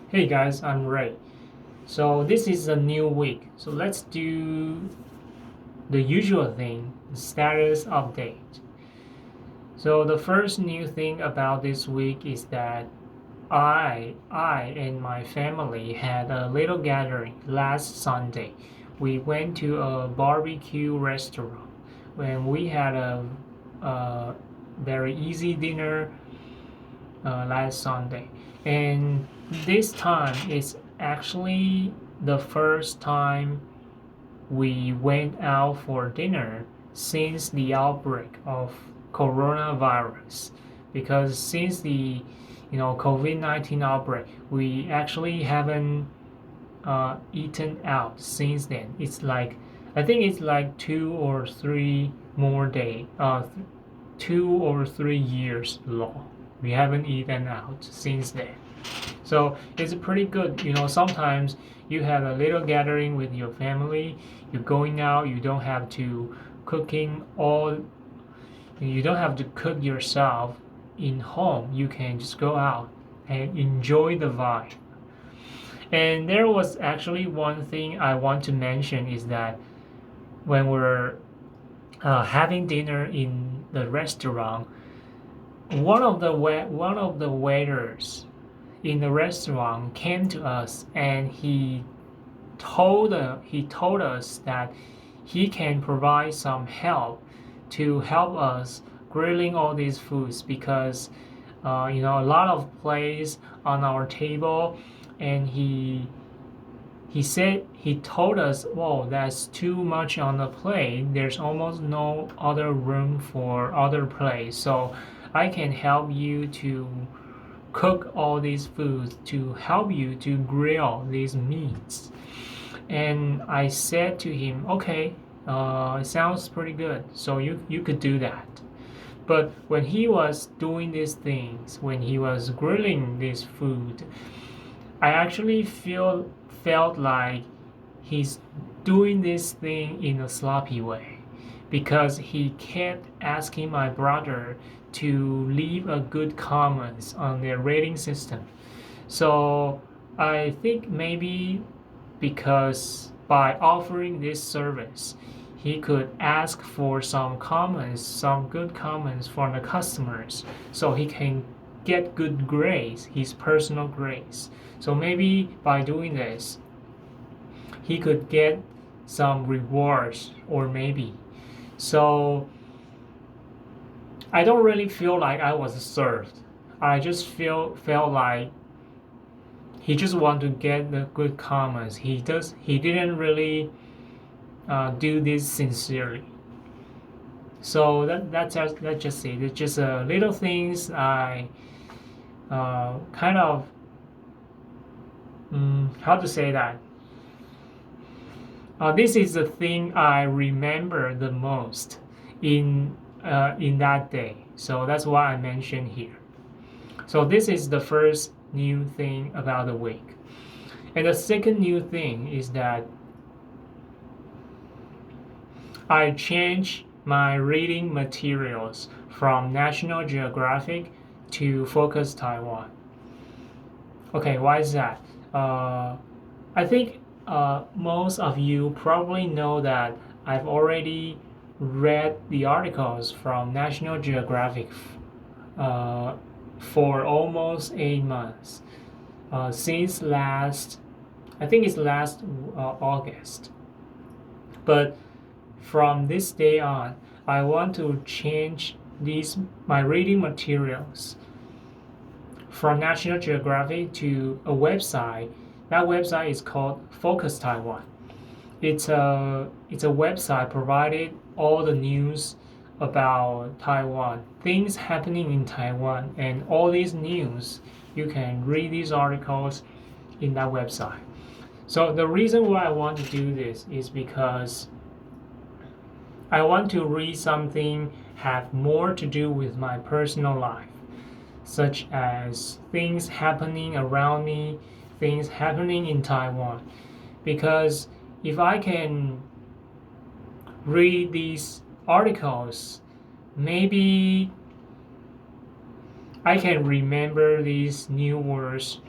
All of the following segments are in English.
Hey guys, I'm Ray. So this is a new week. So let's do the usual thing, the status update. So the first new thing about this week is that I and my family had a little gathering last Sunday. We went to a barbecue restaurant when we had a very easy dinner last Sunday. And this time is actually the first time we went out for dinner since the outbreak of coronavirus. Because since the COVID-19 outbreak, we actually haven't eaten out since then. It's like I think it's like 2 or 3 years long. We haven't eaten out since then. So it's pretty good. Sometimes you have a little gathering with your family. You're going out. You don't have to cook yourself in home. You can just go out and enjoy the vibe. And there was actually one thing I want to mention is that when we're having dinner in the restaurant, one of the waiters in the restaurant came to us and he told us that he can provide some help to help us grilling all these foods because a lot of plates on our table, and he told us, "Whoa, that's too much on the plate. There's almost no other room for other plates, so I can help you to cook all these foods to help you to grill these meats." And I said to him, "Okay, it sounds pretty good. So you could do that." But when he was doing these things, when he was grilling this food, I actually felt like he's doing this thing in a sloppy way because he kept asking my brother to leave a good comments on their rating system. So I think maybe because by offering this service, he could ask for some comments, some good comments from the customers, so he can get good grades, his personal grades. So maybe by doing this, he could get some rewards, or maybe. So I don't really feel like I was served. I just felt like he just want to get the good comments. He didn't really do this sincerely. So that's just it. It's just little things I kind of how to say that. This is the thing I remember the most in that day. So that's why I mentioned here. So this is the first new thing about the week. And the second new thing is that I changed my reading materials from National Geographic to Focus Taiwan. Okay, why is that? I think most of you probably know that I've already read the articles from National Geographic uh, for almost 8 months since I think it's last August. But from this day on, I want to change my reading materials from National Geographic to a website. That website is called Focus Taiwan. It's a website provided all the news about Taiwan, things happening in Taiwan, and all these news. You can read these articles in that website. So the reason why I want to do this is because I want to read something have more to do with my personal life, such as things happening around me, things happening in Taiwan. Because if I can read these articles, maybe I can remember these new words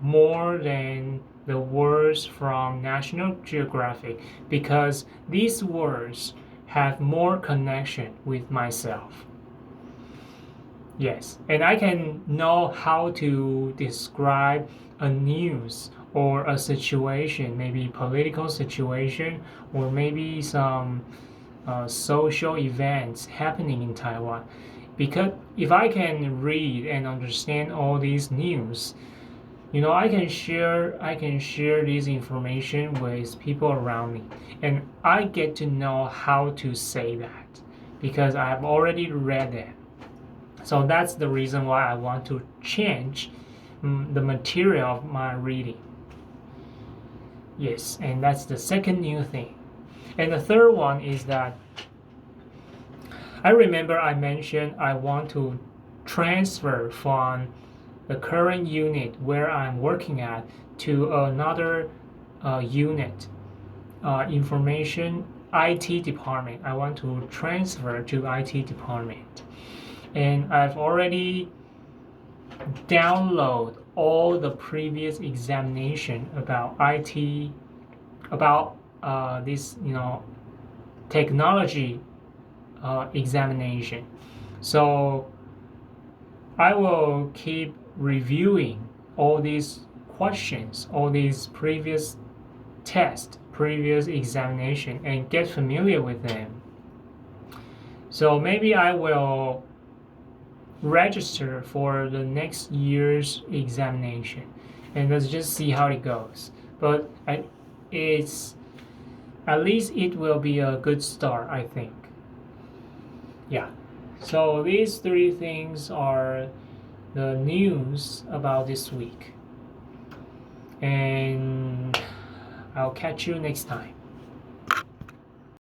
more than the words from National Geographic because these words have more connection with myself. Yes, and I can know how to describe a news or a situation, maybe political situation, or maybe some social events happening in Taiwan. Because if I can read and understand all these news, I can share this information with people around me, and I get to know how to say that because I have already read it. So that's the reason why I want to change the material of my reading. Yes, and that's the second new thing. And the third one is that I remember I mentioned I want to transfer from the current unit where I'm working at to another unit, information IT department. I want to transfer to IT department. And I've already download all the previous examination about IT, about this technology examination. So I will keep reviewing all these questions, all these previous tests, previous examination, and get familiar with them. So maybe I will register for the next year's examination, and let's just see how it goes. But it's at least it will be a good start, I think. Yeah. So these three things are the news about this week, and I'll catch you next time.